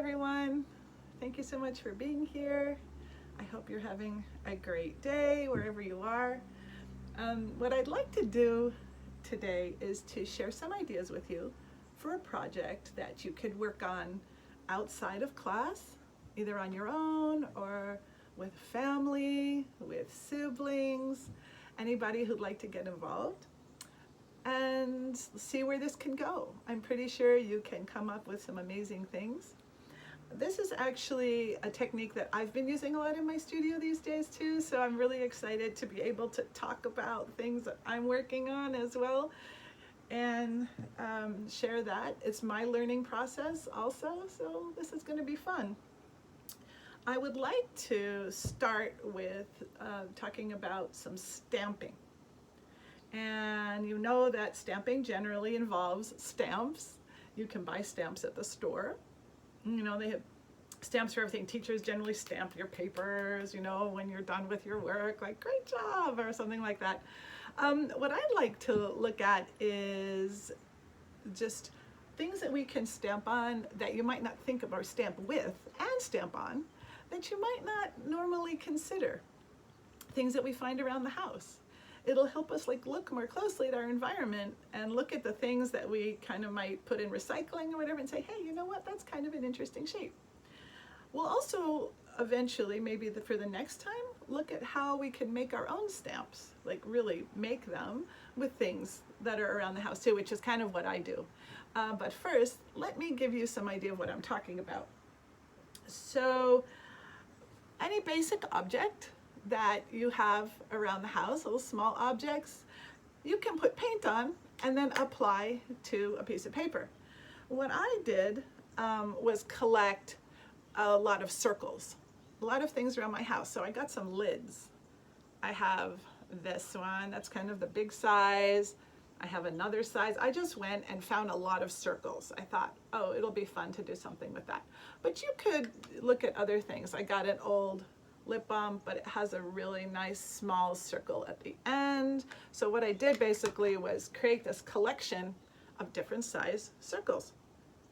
everyone. Thank you so much for being here. I hope you're having a great day wherever you are. What I'd like to do today is to share some ideas with you for a project that you could work on outside of class, either on your own or with family, with siblings, anybody who'd like to get involved, and see where this can go. I'm pretty sure you can come up with some amazing things. This is actually a technique that I've been using a lot in my studio these days too, so I'm really excited to be able to talk about things that I'm working on as well and share that. It's my learning process also, so this is going to be fun. I would like to start with talking about some stamping. And you know that stamping generally involves stamps. You can buy stamps at the store. You know, they have stamps for everything. Teachers generally stamp your papers, you know, when you're done with your work, like great job or something like that. What I'd like to look at is just things that we can stamp on that you might not think of, or stamp with and stamp on, that you might not normally consider. Things that we find around the house. It'll help us look more closely at our environment and look at the things that we kind of might put in recycling or whatever and say, hey, you know what, that's kind of an interesting shape. We'll also eventually, maybe for the next time, look at how we can make our own stamps, like really make them with things that are around the house too, which is kind of what I do. But first, let me give you some idea of what I'm talking about. So any basic object that you have around the house, little small objects, you can put paint on and then apply to a piece of paper. What I did was collect a lot of circles, a lot of things around my house. So I got some lids. I have this one, that's kind of the big size. I have another size. I just went and found a lot of circles. I thought, oh, it'll be fun to do something with that. But you could look at other things. I got an old lip balm, but it has a really nice small circle at the end. So what I did basically was create this collection of different size circles,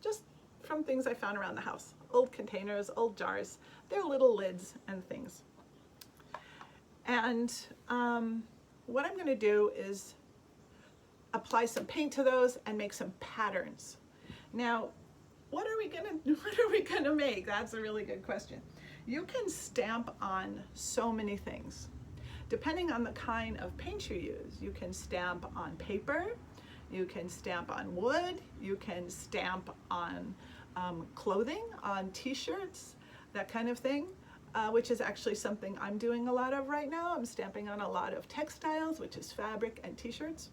just from things I found around the house. Old containers, old jars, they're little lids and things. And what I'm gonna do is apply some paint to those and make some patterns. Now, what are we gonna make? That's a really good question. You can stamp on so many things. Depending on the kind of paint you use, you can stamp on paper, you can stamp on wood, you can stamp on clothing, on t-shirts, that kind of thing, which is actually something I'm doing a lot of right now. I'm stamping on a lot of textiles, which is fabric and t-shirts,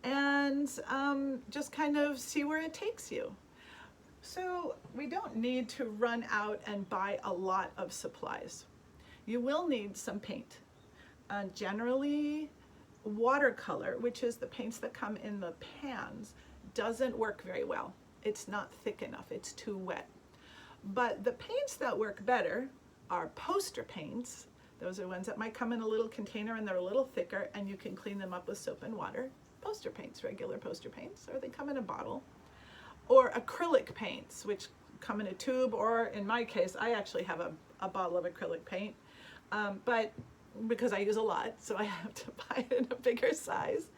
and just kind of see where it takes you. So we don't need to run out and buy a lot of supplies. You will need some paint. Generally, watercolor, which is the paints that come in the pans, doesn't work very well. It's not thick enough, it's too wet. But the paints that work better are poster paints. Those are ones that might come in a little container and they're a little thicker and you can clean them up with soap and water. Poster paints, regular poster paints, or they come in a bottle. Or acrylic paints, which come in a tube, or in my case, I actually have a bottle of acrylic paint, but because I use a lot, so I have to buy it in a bigger size.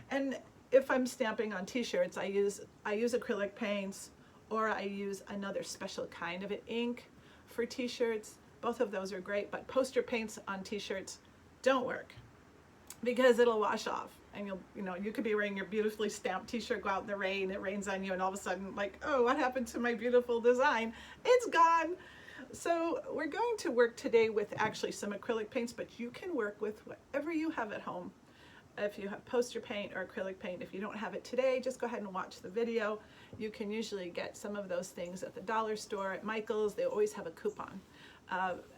And if I'm stamping on t-shirts, I use acrylic paints, or I use another special kind of ink for t-shirts. Both of those are great, but poster paints on t-shirts don't work because it'll wash off. And you could be wearing your beautifully stamped t-shirt, go out in the rain, it rains on you, and all of a sudden, like, oh, what happened to my beautiful design? It's gone. So we're going to work today with actually some acrylic paints, but you can work with whatever you have at home. If you have poster paint or acrylic paint, if you don't have it today, just go ahead and watch the video. You can usually get some of those things at the dollar store, at Michael's. They always have a coupon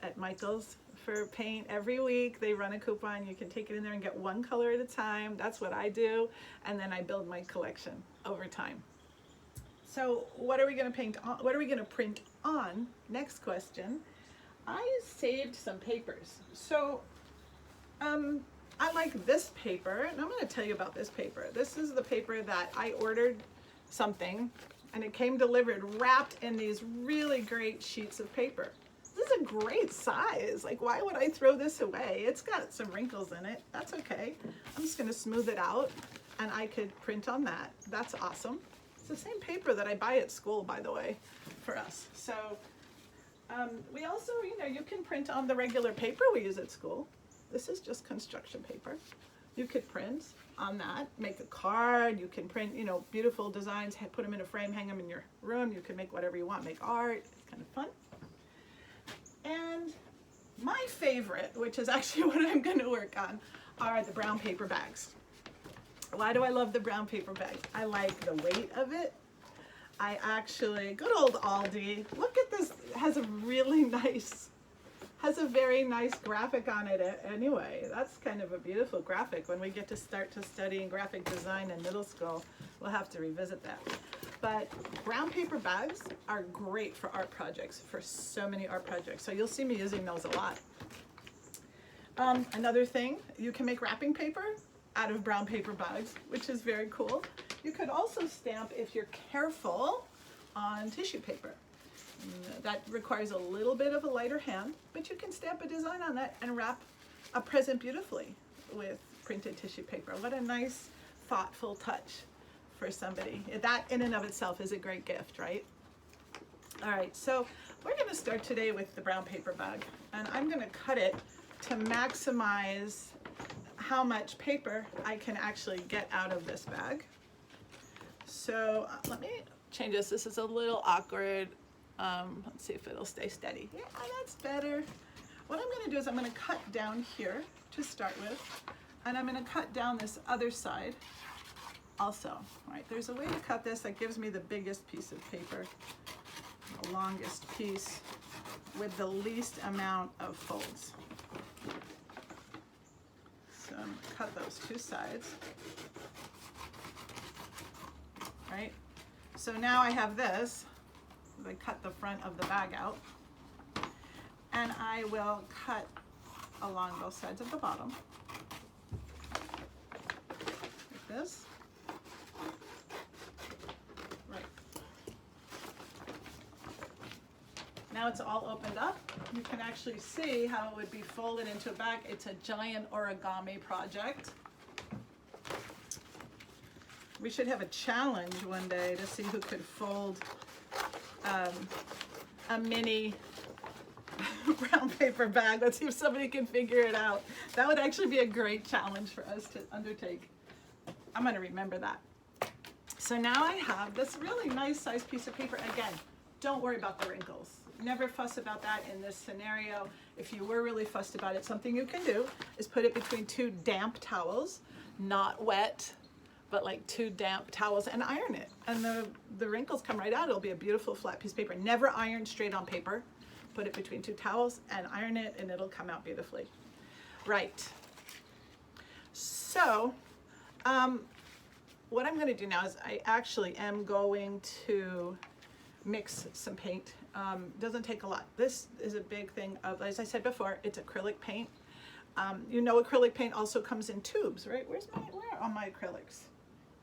at Michael's for paint. Every week they run a coupon. You can take it in there and get one color at a time. That's what I do, and then I build my collection over time. So what are we going to paint on? What are we going to print on? Next question. I saved some papers. So I like this paper, and I'm going to tell you about this paper. This is the paper that I ordered something and it came delivered wrapped in these really great sheets of paper. This is a great size. Like, why would I throw this away? It's got some wrinkles in it. That's okay. I'm just gonna smooth it out and I could print on that. That's awesome. It's the same paper that I buy at school, by the way, for us. So we also, you can print on the regular paper we use at school. This is just construction paper. You could print on that, make a card. You can print, beautiful designs, put them in a frame, hang them in your room. You can make whatever you want, make art. It's kind of fun. And my favorite, which is actually what I'm going to work on, are the brown paper bags. Why do I love the brown paper bag? I like the weight of it. I actually, good old Aldi, look at this, it has a very nice graphic on it anyway. That's kind of a beautiful graphic. When we get to start to studying graphic design in middle school, we'll have to revisit that. But brown paper bags are great for art projects, for so many art projects. So you'll see me using those a lot. Another thing, you can make wrapping paper out of brown paper bags, which is very cool. You could also stamp, if you're careful, on tissue paper. That requires a little bit of a lighter hand, but you can stamp a design on that and wrap a present beautifully with printed tissue paper. What a nice, thoughtful touch for somebody. That in and of itself is a great gift, right? All right, so we're gonna start today with the brown paper bag, and I'm gonna cut it to maximize how much paper I can actually get out of this bag. So let me change this. This is a little awkward. Let's see if it'll stay steady. Yeah, that's better. What I'm gonna do is I'm gonna cut down here to start with, and I'm gonna cut down this other side also. All right, there's a way to cut this that gives me the biggest piece of paper, the longest piece with the least amount of folds. So I'm gonna cut those two sides. Right? So now I have this. I cut the front of the bag out, and I will cut along both sides of the bottom, like this. Right. Now it's all opened up. You can actually see how it would be folded into a bag. It's a giant origami project. We should have a challenge one day to see who could fold a mini brown paper bag. Let's see if somebody can figure it out. That would actually be a great challenge for us to undertake. I'm going to remember that. So now I have this really nice size piece of paper. Again, don't worry about the wrinkles. Never fuss about that in this scenario. If you were really fussed about it, something you can do is put it between two damp towels, not wet, but like two damp towels, and iron it. And the wrinkles come right out. It'll be a beautiful flat piece of paper. Never iron straight on paper. Put it between two towels and iron it, and it'll come out beautifully. Right. So, what I'm gonna do now is I actually am going to mix some paint. Doesn't take a lot. This is a big thing of, as I said before, it's acrylic paint. Acrylic paint also comes in tubes, right? Where are my acrylics?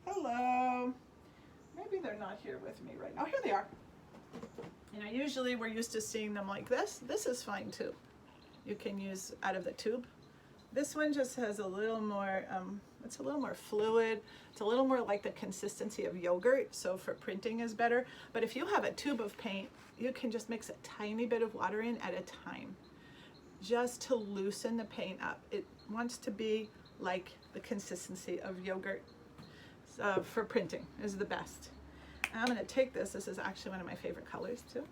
Hello. Maybe they're not here with me right now. Here they are. Usually we're used to seeing them like this. This is fine too. You can use out of the tube. This one just has a little more, it's a little more fluid. It's a little more like the consistency of yogurt, so for printing is better. But if you have a tube of paint, you can just mix a tiny bit of water in at a time, just to loosen the paint up. It wants to be like the consistency of yogurt. For printing is the best. And I'm going to take this. This is actually one of my favorite colors too.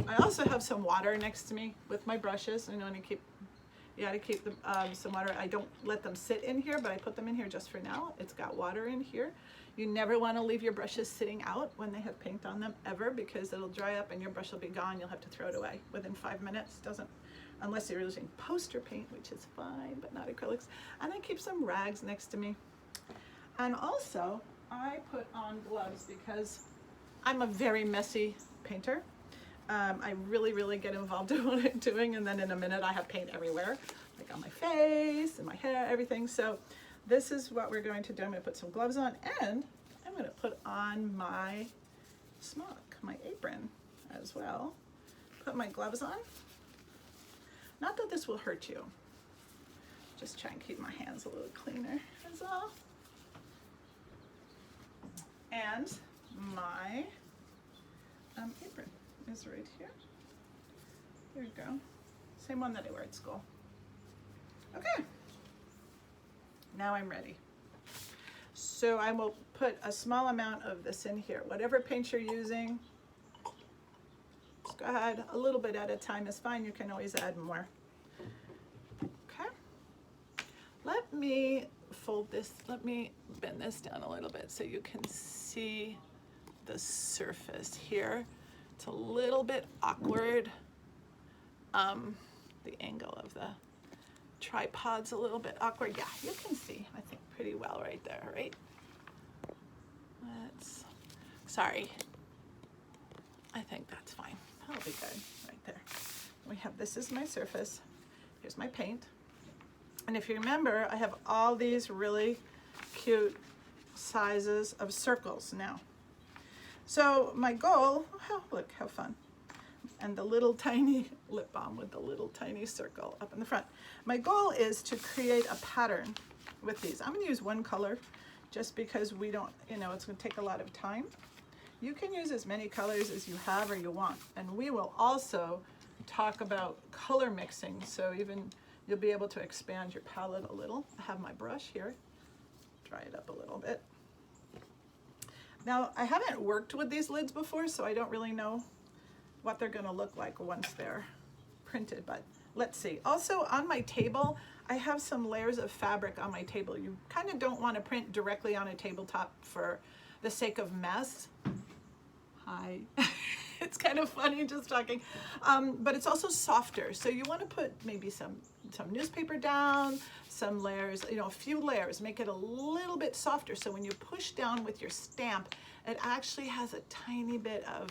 I also have some water next to me with my brushes. I want to keep, some water. I don't let them sit in here, but I put them in here just for now. It's got water in here. You never want to leave your brushes sitting out when they have paint on them ever, because it'll dry up and your brush will be gone. You'll have to throw it away within 5 minutes. Unless you're using poster paint, which is fine, but not acrylics. And I keep some rags next to me. And also, I put on gloves because I'm a very messy painter. I really get involved in what I'm doing, and then in a minute I have paint everywhere, like on my face and my hair, everything. So this is what we're going to do. I'm going to put some gloves on, and I'm I'm going to put on my smock, my apron as well. Put my gloves on. Not that this will hurt you. Just try and keep my hands a little cleaner as well. And my apron is right here. Here we go. Same one that I wear at school. Okay. Now I'm ready. So I will put a small amount of this in here. Whatever paint you're using, just go ahead. A little bit at a time is fine. You can always add more. Okay. Let me fold this. Let me bend this down a little bit so you can see the surface here. It's a little bit awkward. The angle of the tripod's a little bit awkward. Yeah, you can see, I think, pretty well right there, right? Sorry. I think that's fine. That'll be good right there. We have, this is my surface. Here's my paint. And if you remember, I have all these really cute sizes of circles now. So my goal, oh, look how fun. And the little tiny lip balm with the little tiny circle up in the front. My goal is to create a pattern with these. I'm gonna use one color just because we don't, you know, it's gonna take a lot of time. You can use as many colors as you have or you want. And we will also talk about color mixing. So even you'll be able to expand your palette a little. I have my brush here, dry it up a little bit. Now, I haven't worked with these lids before, so I don't really know what they're gonna look like once they're printed, but let's see. Also on my table, I have some layers of fabric on my table. You kind of don't want to print directly on a tabletop for the sake of mess. Hi. It's kind of funny just talking, but it's also softer. So you want to put maybe some newspaper down, some layers, you know, a few layers, make it a little bit softer. So when you push down with your stamp, it actually has a tiny bit of,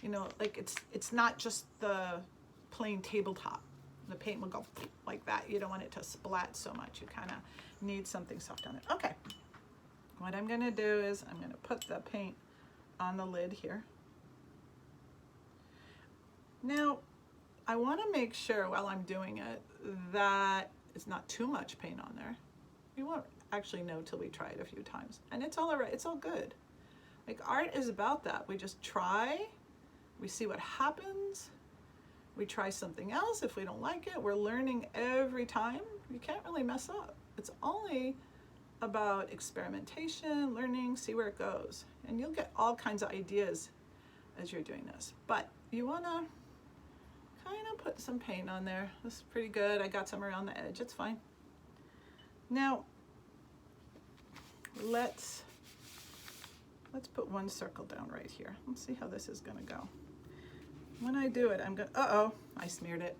you know, like it's not just the plain tabletop. The paint will go like that. You don't want it to splat so much. You kind of need something soft on it. Okay. What I'm going to do is I'm going to put the paint on the lid here. Now, I want to make sure while I'm doing it that it's not too much paint on there. You won't actually know till we try it a few times. And it's all right. It's all good. Like, art is about that. We just try. We see what happens. We try something else. If we don't like it, we're learning every time. You can't really mess up. It's only about experimentation, learning, see where it goes. And you'll get all kinds of ideas as you're doing this. But you want to kind of put some paint on there. This is pretty good. I got some around the edge. It's fine. Now, let's put one circle down right here. Let's see how this is going to go. When I do it, I'm going to, uh-oh, I smeared it.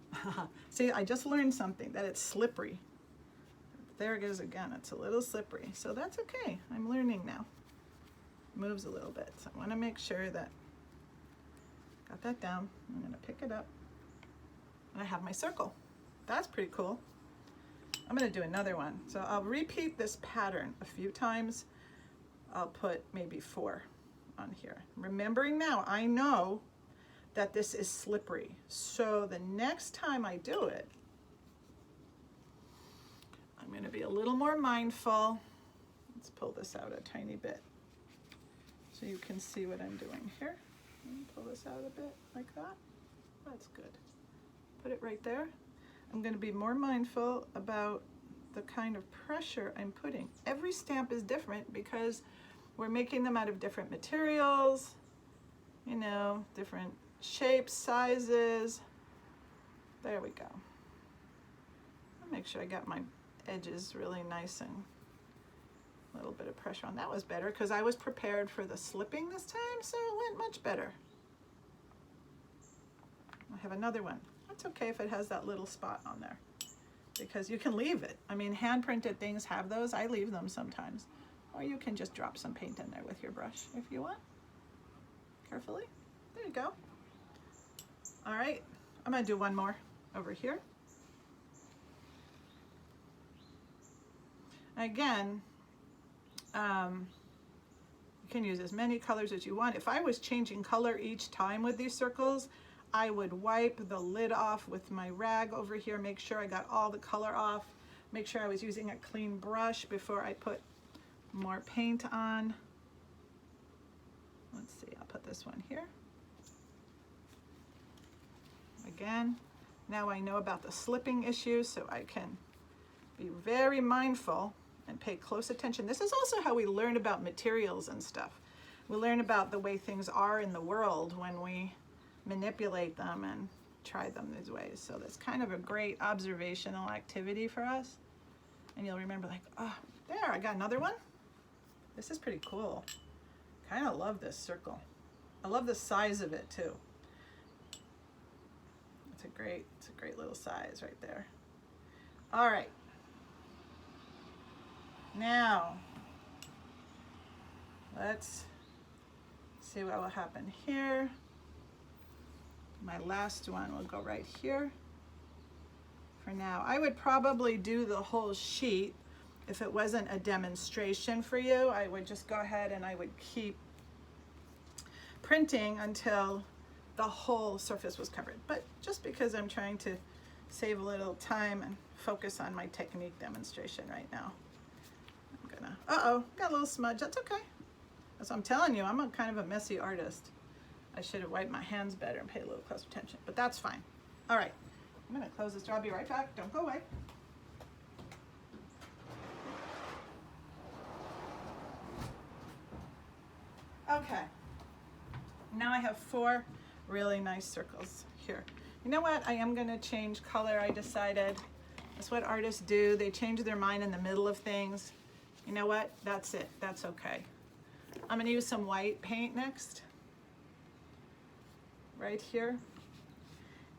See, I just learned something, that it's slippery. There it goes again. It's a little slippery. So that's okay. I'm learning now. Moves a little bit. So I want to make sure that got that down. I'm going to pick it up. And I have my circle. That's pretty cool. I'm going to do another one. So I'll repeat this pattern a few times. I'll put maybe 4 on here. Remembering now, I know that this is slippery. So the next time I do it, I'm going to be a little more mindful. Let's pull this out a tiny bit so you can see what I'm doing here. Pull this out a bit like that. That's good. Put it right there. I'm going to be more mindful about the kind of pressure I'm putting. Every stamp is different because we're making them out of different materials, you know, different shapes, sizes. There we go. I'll make sure I got my edges really nice and a little bit of pressure on. That was better because I was prepared for the slipping this time, so it went much better. I have another one. That's okay if it has that little spot on there because you can leave it. I mean, hand printed things have those. I leave them sometimes. Or you can just drop some paint in there with your brush if you want. Carefully. There you go. All right, I'm gonna do one more over here. Again, can use as many colors as you want. If I was changing color each time with these circles, I would wipe the lid off with my rag over here, make sure I got all the color off, make sure I was using a clean brush before I put more paint on. Let's see, I'll put this one here. Again, now I know about the slipping issue, so I can be very mindful and pay close attention. This is also how we learn about materials and stuff. We learn about the way things are in the world when we manipulate them and try them these ways. So that's kind of a great observational activity for us. And you'll remember like, oh, there, I got another one. This is pretty cool. Kind of love this circle. I love the size of it too. It's a great little size right there. All right. Now, let's see what will happen here. My last one will go right here. For now, I would probably do the whole sheet. If it wasn't a demonstration for you, I would just go ahead and I would keep printing until the whole surface was covered. But just because I'm trying to save a little time and focus on my technique demonstration right now, I'm gonna, uh-oh, got a little smudge. That's okay. That's what I'm telling you, I'm a kind of a messy artist. I should have wiped my hands better and paid a little closer attention, but that's fine. All right, I'm gonna close this door. I'll be right back. Don't go away. Okay, now I have 4 really nice circles here. You know what? I am gonna change color. I decided that's what artists do. They change their mind in the middle of things. You know what? That's it. That's okay. I'm gonna use some white paint next, right here.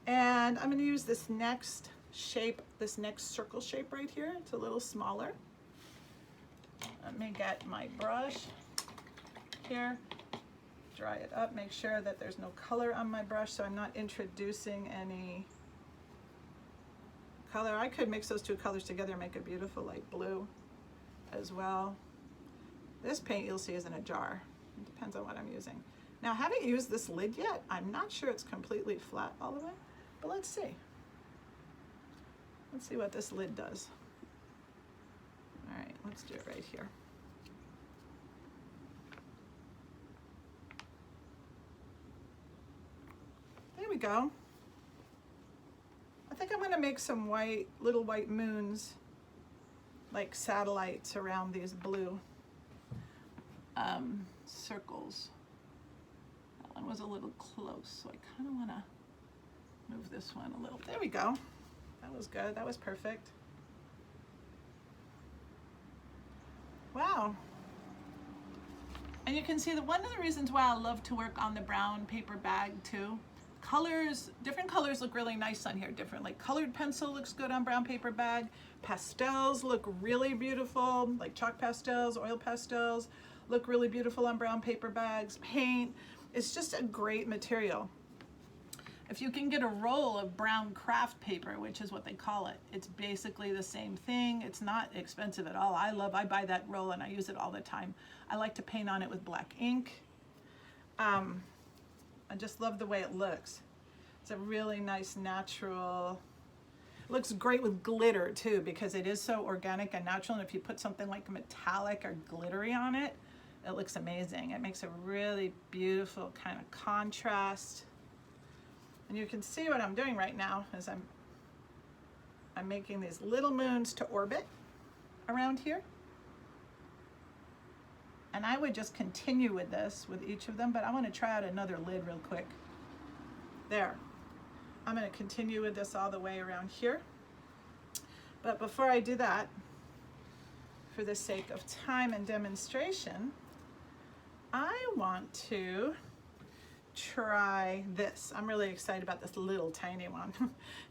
And I'm gonna use this next shape, this next circle shape right here. It's a little smaller. Let me get my brush here, dry it up, make sure that there's no color on my brush so I'm not introducing any color. I could mix those 2 colors together and make a beautiful light blue as well. This paint you'll see is in a jar. It depends on what I'm using. Now I haven't used this lid yet. I'm not sure it's completely flat all the way, but let's see. Let's see what this lid does. All right, let's do it right here. There we go. I think I'm gonna make some white, little white moons, like satellites around these blue circles. That one was a little close, so I kind of wanna move this one a little. There we go. That was good, that was perfect. Wow. And you can see that one of the reasons why I love to work on the brown paper bag too, colors, different colors look really nice on here, different, like colored pencil looks good on brown paper bag, pastels look really beautiful, like chalk pastels, oil pastels look really beautiful on brown paper bags, paint, it's just a great material. If you can get a roll of brown craft paper, which is what they call it, it's basically the same thing. It's not expensive at all. I buy that roll and I use it all the time. I like to paint on it with black ink. I just love the way it looks. It's a really nice natural, it looks great with glitter too because it is so organic and natural, and if you put something like metallic or glittery on it, it looks amazing. It makes a really beautiful kind of contrast. And you can see what I'm doing right now is I'm making these little moons to orbit around here. And I would just continue with this with each of them, but I want to try out another lid real quick. There. I'm going to continue with this all the way around here. But before I do that, for the sake of time and demonstration, I want to try this. I'm really excited about this little tiny one.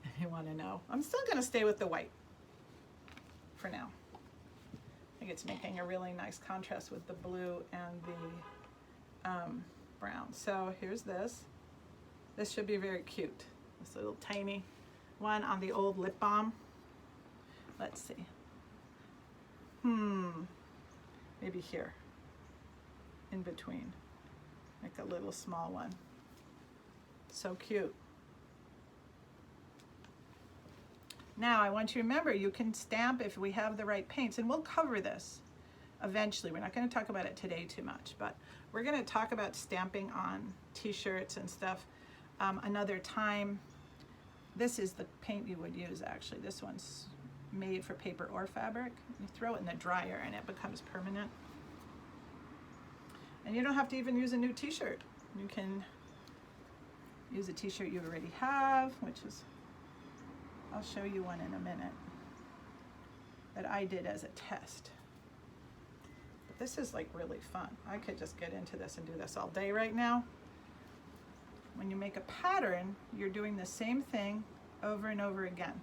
If you want to know. I'm still going to stay with the white for now. I think it's making a really nice contrast with the blue and the brown. So here's this. This should be very cute. This little tiny one on the old lip balm. Let's see. Maybe here. in between, like a little small one. So cute. Now I want you to remember, you can stamp if we have the right paints, and we'll cover this eventually. We're not going to talk about it today too much, but we're going to talk about stamping on t-shirts and stuff another time. This is the paint you would use actually. This one's made for paper or fabric. You throw it in the dryer and it becomes permanent. And you don't have to even use a new t-shirt. You can use a t-shirt you already have, which is, I'll show you one in a minute, that I did as a test. But this is like really fun. I could just get into this and do this all day right now. When you make a pattern, you're doing the same thing over and over again.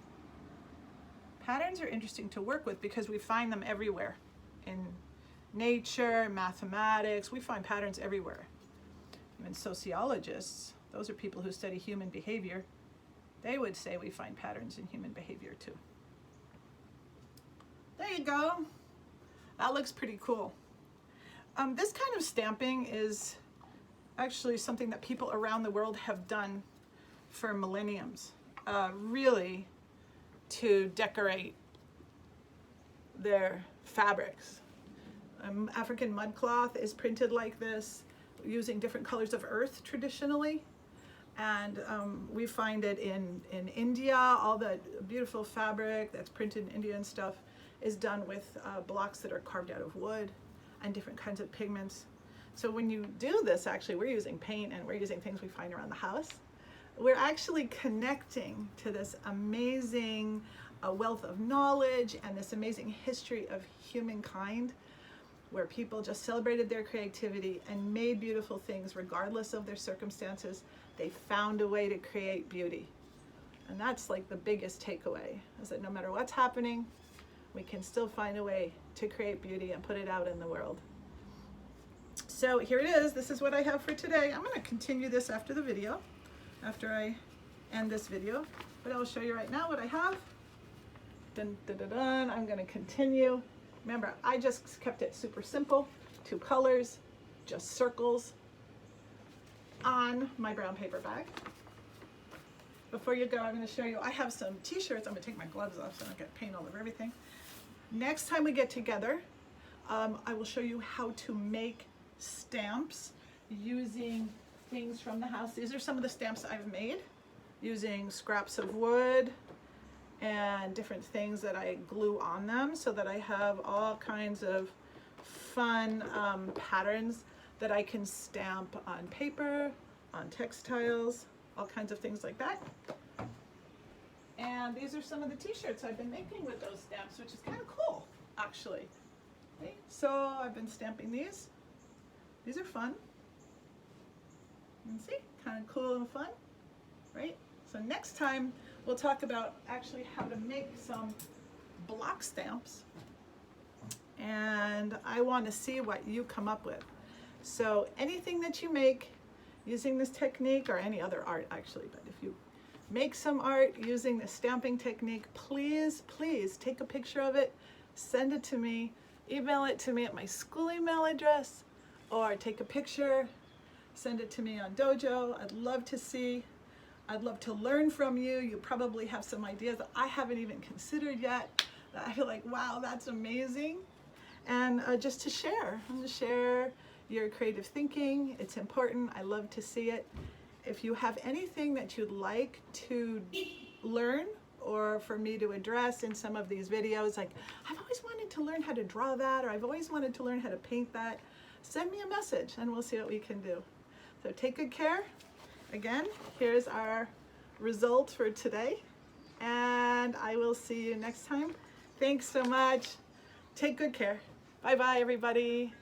Patterns are interesting to work with because we find them everywhere. In nature, mathematics, we find patterns everywhere. Even sociologists, those are people who study human behavior, they would say we find patterns in human behavior too. There you go. That looks pretty cool. This kind of stamping is actually something that people around the world have done for millenniums, really to decorate their fabrics. African mud cloth is printed like this using different colors of earth traditionally. And we find it in India. All the beautiful fabric that's printed in India and stuff is done with blocks that are carved out of wood and different kinds of pigments. So when you do this, actually, we're using paint and we're using things we find around the house. We're actually connecting to this amazing wealth of knowledge and this amazing history of humankind, where people just celebrated their creativity and made beautiful things regardless of their circumstances. They found a way to create beauty. And that's like the biggest takeaway, is that no matter what's happening, we can still find a way to create beauty and put it out in the world. So here it is. This is what I have for today. I'm going to continue this after the video, after I end this video. But I will show you right now what I have. Dun, dun, dun, dun. I'm going to continue. Remember, I just kept it super simple. 2 colors, just circles on my brown paper bag. Before you go, I'm going to show you, I have some t-shirts. I'm going to take my gloves off so I don't get paint all over everything. Next time we get together, I will show you how to make stamps using things from the house. These are some of the stamps I've made using scraps of wood and different things that I glue on them, so that I have all kinds of fun patterns that I can stamp on paper, on textiles, all kinds of things like that. And these are some of the t-shirts I've been making with those stamps, which is kind of cool, actually. Okay, so I've been stamping these. These are fun. You can see, kind of cool and fun, right? So next time we'll talk about actually how to make some block stamps, and I want to see what you come up with. So anything that you make using this technique, or any other art actually, but if you make some art using the stamping technique, please take a picture of it, send it to me, email it to me at my school email address, or take a picture, send it to me on Dojo. I'd love to see. I'd love to learn from you. You probably have some ideas that I haven't even considered yet, that I feel like, wow, that's amazing. And just to share your creative thinking. It's important. I love to see it. If you have anything that you'd like to learn, or for me to address in some of these videos, like, I've always wanted to learn how to draw that, or I've always wanted to learn how to paint that, send me a message and we'll see what we can do. So take good care. Again, here's our result for today, and I will see you next time. Thanks so much. Take good care. Bye-bye, everybody.